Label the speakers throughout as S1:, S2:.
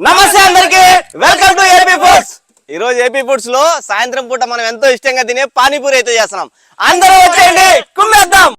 S1: నమస్తే అందరికి, welcome to AP foods. ఈ రోజు ఏపీ ఫుడ్స్ లో సాయంత్రం పూట మనం ఎంతో ఇష్టంగా తినే పానీపూరి అయితే చేస్తున్నాం. అందరూ వచ్చేయండి, కుమ్మేద్దాం.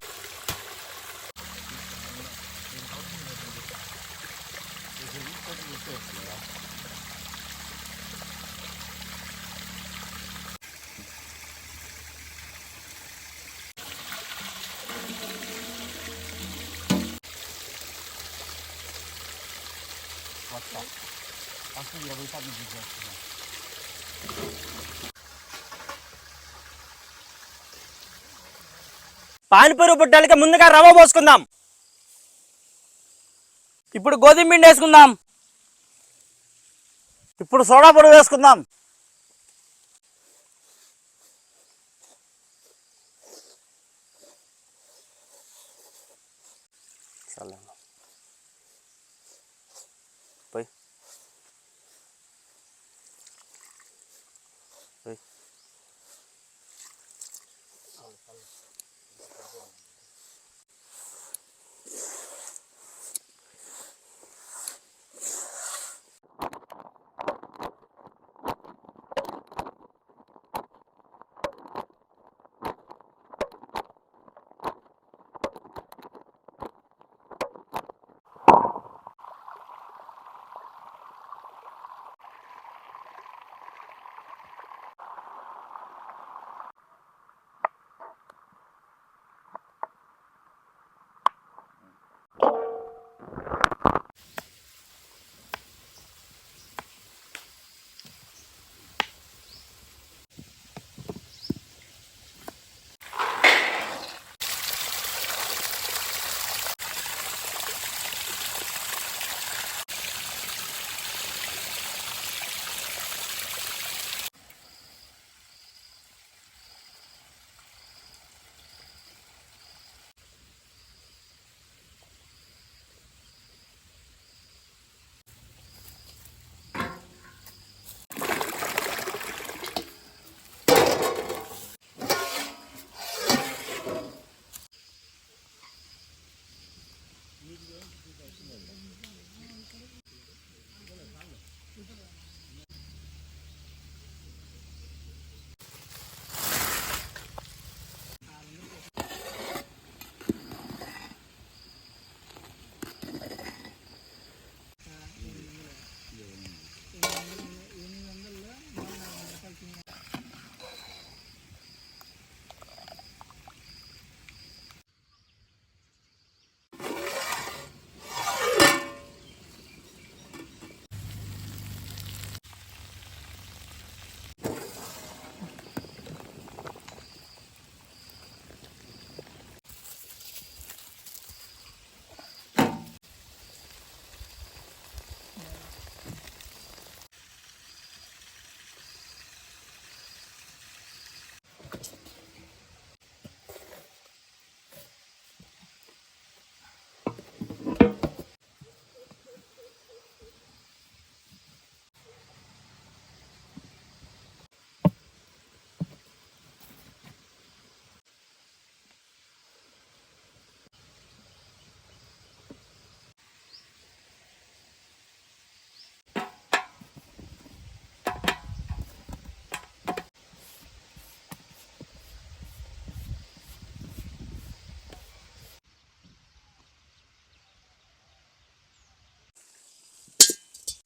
S2: పానీపూరి పుట్టాలకి ముందుగా రవ్వ పోసుకుందాం. ఇప్పుడు గోధుమ పిండి వేసుకుందాం.
S3: ఇప్పుడు సోడా పొడి వేసుకుందాం.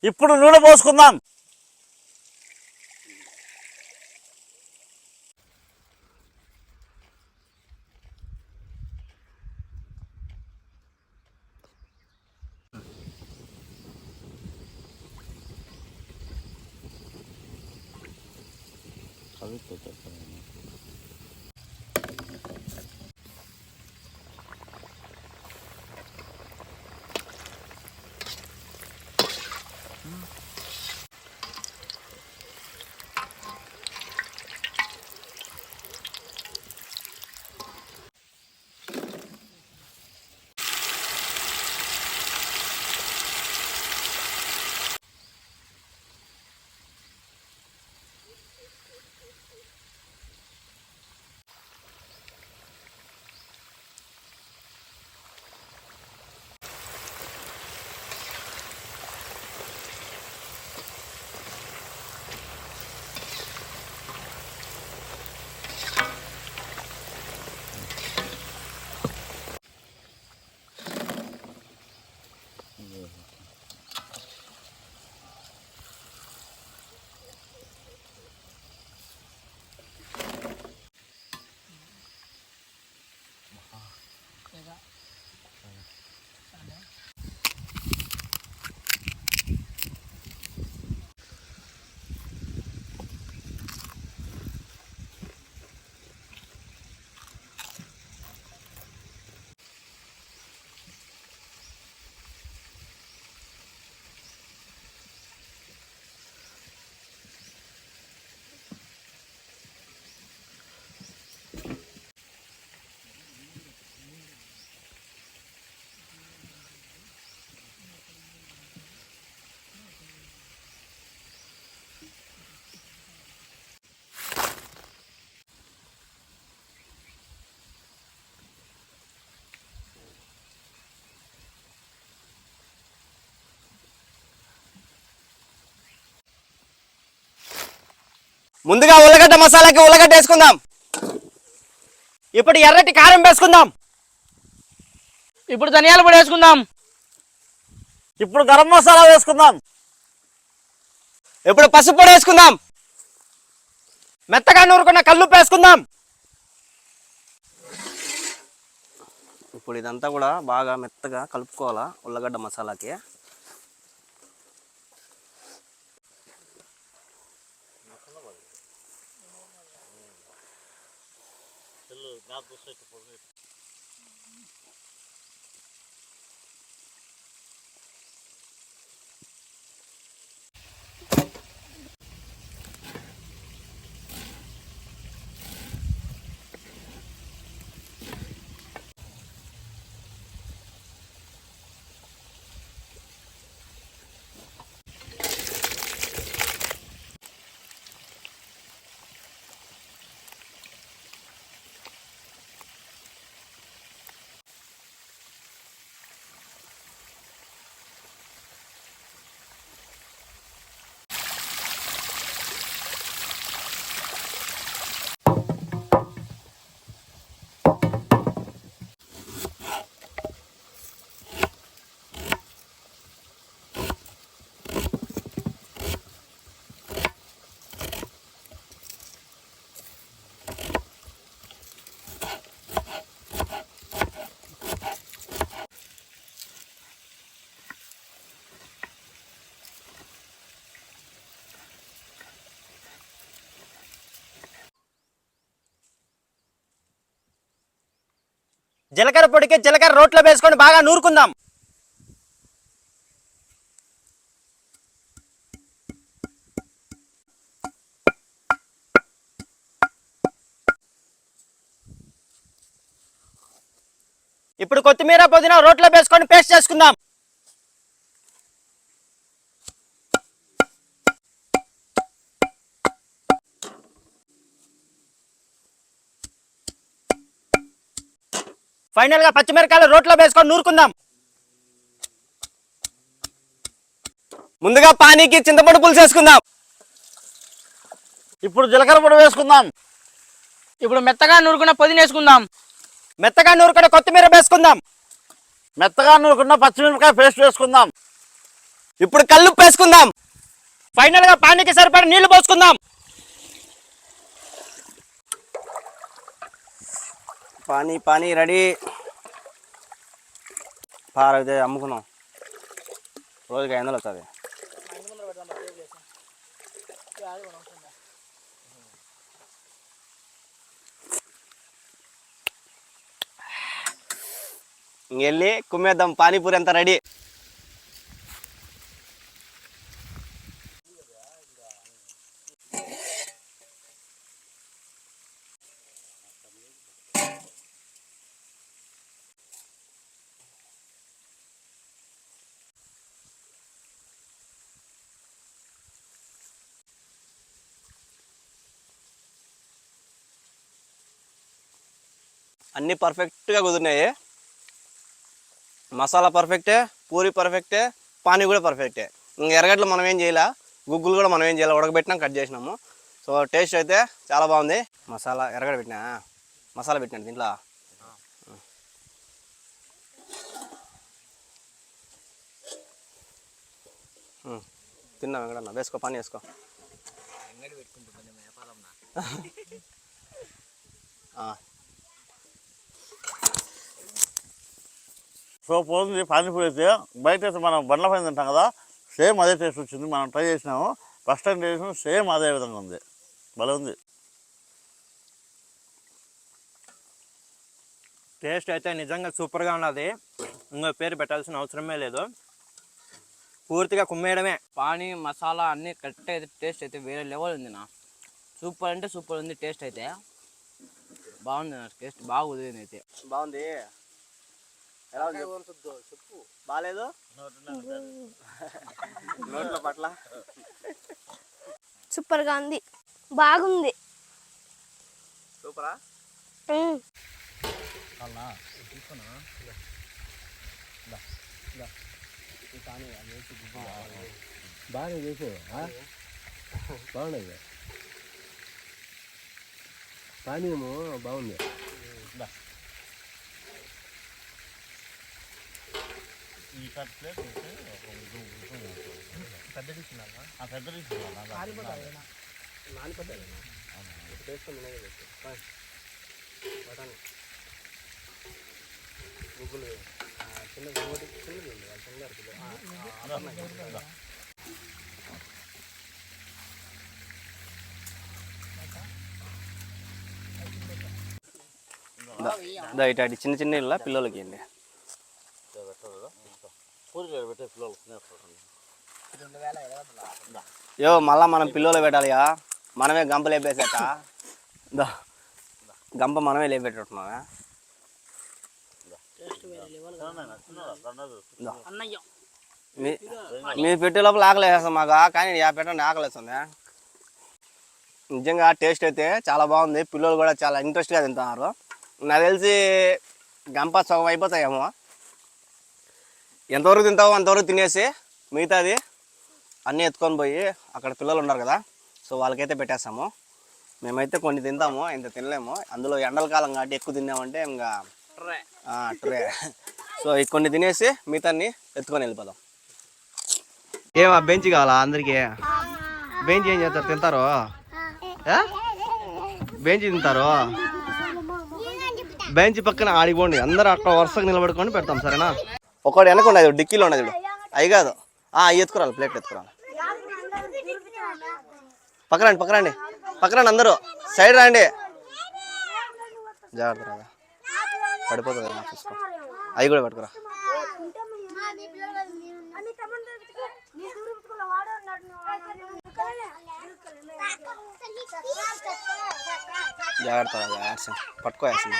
S3: ఇప్పుడు నూనె పోసుకుందాం.
S1: ముందుగా ఉల్లగడ్డ మసాలాకి ఉల్లగడ్డ వేసుకుందాం.
S2: ఇప్పుడు ఎర్రటి కారం వేసుకుందాం. ఇప్పుడు ధనియాల పొడి వేసుకుందాం.
S3: ఇప్పుడు గరం మసాలా వేసుకుందాం.
S1: ఇప్పుడు పసుపు పొడి వేసుకుందాం.
S2: మెత్తగా నూరుకున్న కల్లుప్పు వేసుకుందాం.
S1: ఇప్పుడు ఇదంతా కూడా బాగా మెత్తగా కలుపుకోవాలా ఉల్లగడ్డ మసాలాకి.
S2: జీలకర్ర పొడికి జీలకర్ర రోట్లో వేసుకొని బాగా నూరుకుందాం. ఇప్పుడు కొత్తిమీర పుదీనా రోట్లో వేసుకొని పేస్ట్ చేసుకుందాం. ఫైనల్ గా పచ్చిమిరకాయలు రోట్లో వేసుకొని నూరుకుందాం.
S1: ముందుగా పానీకి చింతపండు పులుసు వేసుకుందాం.
S3: ఇప్పుడు జీలకర్ర పొడి వేసుకుందాం.
S2: ఇప్పుడు మెత్తగా నూరుకున్న పుదీనా వేసుకుందాం. మెత్తగా నూరుకున్న కొత్తిమీర వేసుకుందాం.
S3: మెత్తగా నూరుకున్న పచ్చిమిరపకాయ పేస్ట్ వేసుకుందాం.
S1: ఇప్పుడు కల్లుప్పు వేసుకుందాం.
S2: ఫైనల్ గా పానీకి సరిపడా నీళ్లు పోసుకుందాం.
S1: పానీ రెడీ. పారైతే అమ్ముకున్నాం, రోజుకి 500 వస్తుంది. ఇంకెళ్ళి కుమ్మేద్దాం. పానీపూరి అంతా రెడీ. అన్నీ పర్ఫెక్ట్గా కుదిరినాయి. మసాలా పర్ఫెక్టే, పూరి పర్ఫెక్టే, పానీ కూడా పర్ఫెక్టే. ఇంక ఎర్రగడ్డలు మనం ఏం చేయాల, గుగ్గులు కూడా మనం ఏం చేయాలి, ఉడకబెట్టినాం, కట్ చేసినాము. సో టేస్ట్ అయితే చాలా బాగుంది. మసాలా ఎర్రగడ్డ పెట్టినా, మసాలా పెట్టినాడు దీంట్లో. తిన్నా వెంకటన్న, వేసుకో, పానీ వేసుకో.
S3: సో పోతుంది పానీపూరి అయితే. బయట అయితే మనం బండ్ల పైన తింటాం కదా, సేమ్ అదే టేస్ట్ వచ్చింది. మనం ట్రై చేసినాము, ఫస్ట్ టైం చేసినాము, సేమ్ అదే విధంగా ఉంది. భలే ఉంది.
S2: టేస్ట్ అయితే నిజంగా సూపర్గా ఉన్నది. ఇంకో పేరు పెట్టాల్సిన అవసరమే లేదు, పూర్తిగా కుమ్మేయడమే.
S4: పానీ మసాలా అన్నీ కరెక్ట్ అయితే టేస్ట్ అయితే వేరే లెవెల్ ఉంది నా. సూపర్ అంటే సూపర్ ఉంది. టేస్ట్ అయితే బాగుంది నా. టేస్ట్ బాగా కుదిరింది అయితే.
S1: బాగుంది. ఎలా ఉంది చెప్పు. బాగాలేదు నోట్ల పట్ల.
S5: సూపర్గా ఉంది, బాగుంది.
S1: సూపరా?
S6: బాగానే చేసావు, బాగున్నాయి.
S1: పానీయము బాగుంది.
S3: ఈ ప్లేట్ పెద్ద
S1: ఇటు చిన్న చిన్న ఇళ్ళ పిల్లలకి అండి.
S3: పెట్టే పిల్లలు
S1: యో మళ్ళా మనం పిల్లలు పెట్టాలియా, మనమే గంప లేపేసాక గంప మనమే లేపెట్టున్నావా. మీరు పెట్టే లోపల ఆకలి వేస్తాం మాకు, కానీ పెట్టండి ఆకలి వేస్తుంది. నిజంగా టేస్ట్ అయితే చాలా బాగుంది. పిల్లలు కూడా చాలా ఇంట్రెస్ట్గా తింటున్నారు. నాకు తెలిసి గంప సగం అయిపోతాయేమో. ఎంతవరకు తింటావో అంతవరకు తినేసి మిగతాది అన్నీ ఎత్తుకొని పోయి అక్కడ పిల్లలు ఉన్నారు కదా, సో వాళ్ళకైతే పెట్టేస్తాము. మేమైతే కొన్ని తింటాము, ఇంత తినలేము. అందులో ఎండల కాలం కాబట్టి ఎక్కువ తిన్నామంటే ఇంకా ట్రే. సో కొన్ని తినేసి మిగతాన్ని ఎత్తుకొని వెళ్ళిపోదాం. ఏమా బెంచ్ కావాలా అందరికీ? బెంచ్ ఏం చేస్తారు, తింటారు? బెంచ్ తింటారు. బెంచ్ పక్కన ఆడిపోండి, అందరూ అక్కడ వరుసగా నిలబడుకొని పెడతాం, సరేనా? ఒకటి వెనక ఉండదు, డిక్కీలో ఉండదు. అవి కాదు, అవి ఎత్తుకురాలి, ప్లేట్లు ఎత్తుకురాలి. పక్కరండి అందరూ, సైడ్ రండి. జాగ్రత్త రాదా, పడిపోతుంది కదా, చూసుకో. అవి కూడా పట్టుకురా. జాగ్రత్త యాక్షన్ పట్టుకో, యాక్షన్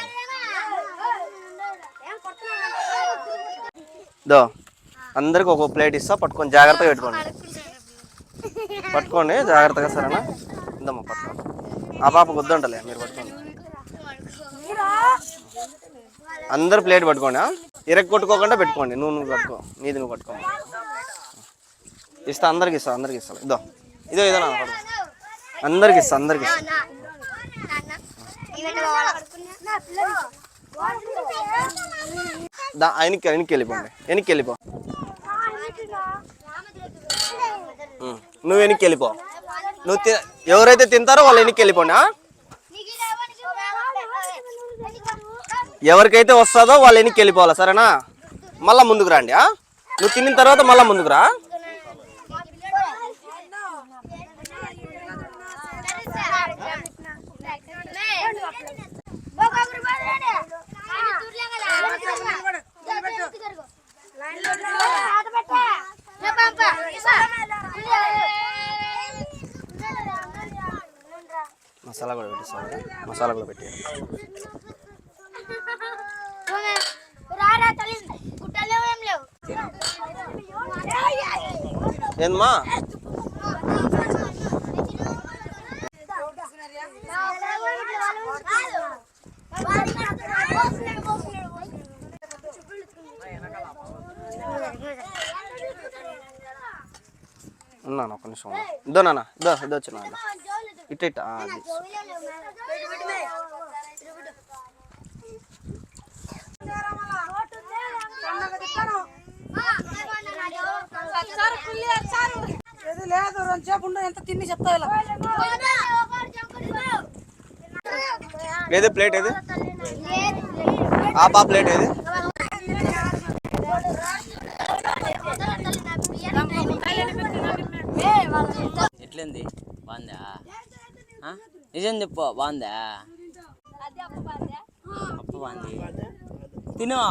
S1: దో. అందరికి ఒక ప్లేట్ ఇస్తా, పట్టుకొని జాగ్రత్తగా పట్టుకోండి జాగ్రత్తగా, సరేనా? ఇందమ్మా పట్టుకోండి. ఆ పాప వద్దంటలే, మీరు పట్టుకోండి. అందరు ప్లేట్ పట్టుకోండి, ఇరగ కొట్టుకోకుండా పెట్టుకోండి. నువ్వు పట్టుకో, నీది నువ్వు పట్టుకో. ఇస్తా, అందరికి ఇస్తా. ఇదో నా అందరికి ఇస్తా. వెనక్కి వెళ్ళిపో. నువ్వు వెనక్కి వెళ్ళిపో. ఎవరైతే తింటారో వాళ్ళు వెనక్కి వెళ్ళిపోండి. ఎవరికైతే వస్తుందో వాళ్ళు వెనక్కి వెళ్ళిపోవాలి, సరేనా? మళ్ళీ ముందుకు రండి. నువ్వు తిన్న తర్వాత మళ్ళీ ముందుకు రా. మసాలా కూడా పెట్టిస్తాను, మసాలా కూడా పెట్టి. ఏమ్మా ఉన్నాను, ఒక నిమిషం. ఇదో నాన్న, ఇదో వచ్చిన ఇట్ట అది.
S6: లేదు రెండుసేపు ఉండు, ఎంత తిని చెప్తా.
S1: ఏది ప్లేట్ ఏది? ఆ పాప ప్లేట్ ఏది?
S4: ఎట్లుంది, బాగుందా? నిజం చెప్పు, బాగుందా? అప్పు బాగుంది, తిను.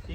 S1: టీ